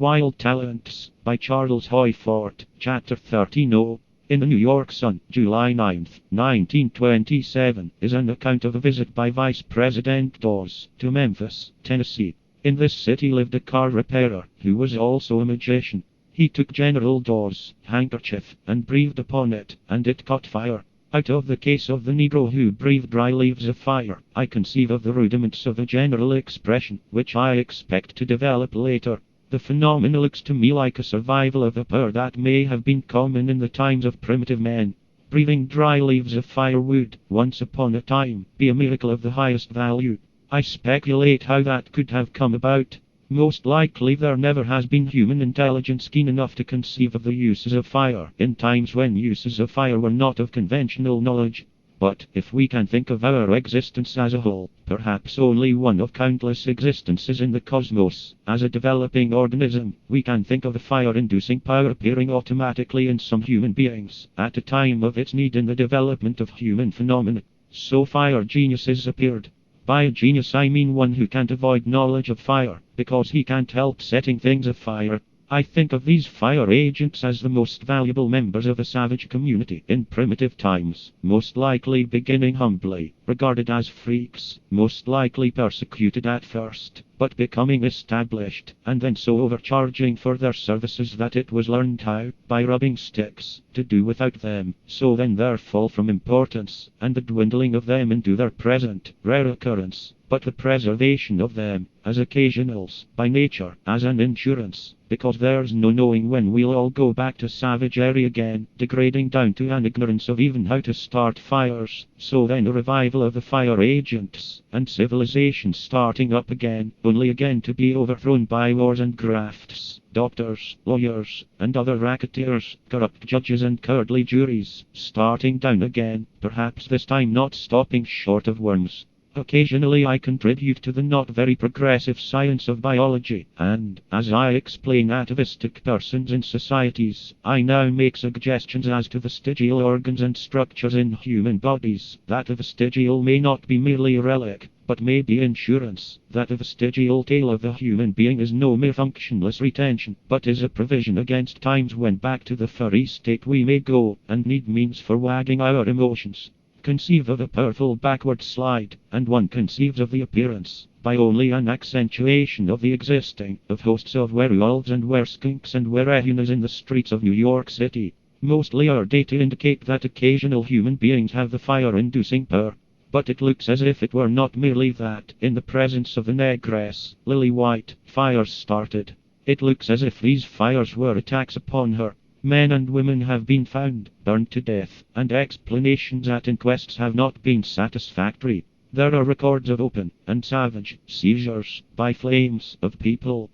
Wild Talents, by Charles Hoyfort, Chapter 13. In the New York Sun, July 9, 1927, is an account of a visit by Vice President Dawes to Memphis, Tennessee. In this city lived a car repairer, who was also a magician. He took General Dawes' handkerchief and breathed upon it, and it caught fire. Out of the case of the Negro who breathed dry leaves of fire, I conceive of the rudiments of a general expression, which I expect to develop later. The phenomenon looks to me like a survival of a power that may have been common in the times of primitive men. Breathing dry leaves of fire would, once upon a time, be a miracle of the highest value. I speculate how that could have come about. Most likely there never has been human intelligence keen enough to conceive of the uses of fire in times when uses of fire were not of conventional knowledge. But if we can think of our existence as a whole, perhaps only one of countless existences in the cosmos, as a developing organism, we can think of a fire-inducing power appearing automatically in some human beings, at a time of its need in the development of human phenomena. So fire geniuses appeared. By a genius I mean one who can't avoid knowledge of fire, because he can't help setting things afire. I think of these fire agents as the most valuable members of a savage community in primitive times, most likely beginning humbly, regarded as freaks, most likely persecuted at first, but becoming established, and then so overcharging for their services that it was learned how, by rubbing sticks, to do without them. So then their fall from importance, and the dwindling of them into their present, rare occurrence, but the preservation of them, as occasionals, by nature, as an insurance, because there's no knowing when we'll all go back to savagery again, degrading down to an ignorance of even how to start fires. So then a revival of the fire agents, and civilization starting up again, only again to be overthrown by wars and grafts, doctors, lawyers, and other racketeers, corrupt judges and cowardly juries, starting down again, perhaps this time not stopping short of worms. Occasionally I contribute to the not very progressive science of biology, and, as I explain atavistic persons in societies, I now make suggestions as to vestigial organs and structures in human bodies. That a vestigial may not be merely a relic, but may be insurance. That a vestigial tale of the human being is no mere functionless retention, but is a provision against times when back to the furry state we may go, and need means for wagging our emotions. Conceive of a powerful backward slide, and one conceives of the appearance, by only an accentuation of the existing, of hosts of werewolves and wereskinks and werehyenas in the streets of New York City. Mostly our data indicate that occasional human beings have the fire-inducing power. But it looks as if it were not merely that, in the presence of the negress, Lily White, fires started. It looks as if these fires were attacks upon her. Men and women have been found, burned to death, and explanations at inquests have not been satisfactory. There are records of open and savage seizures by flames of people,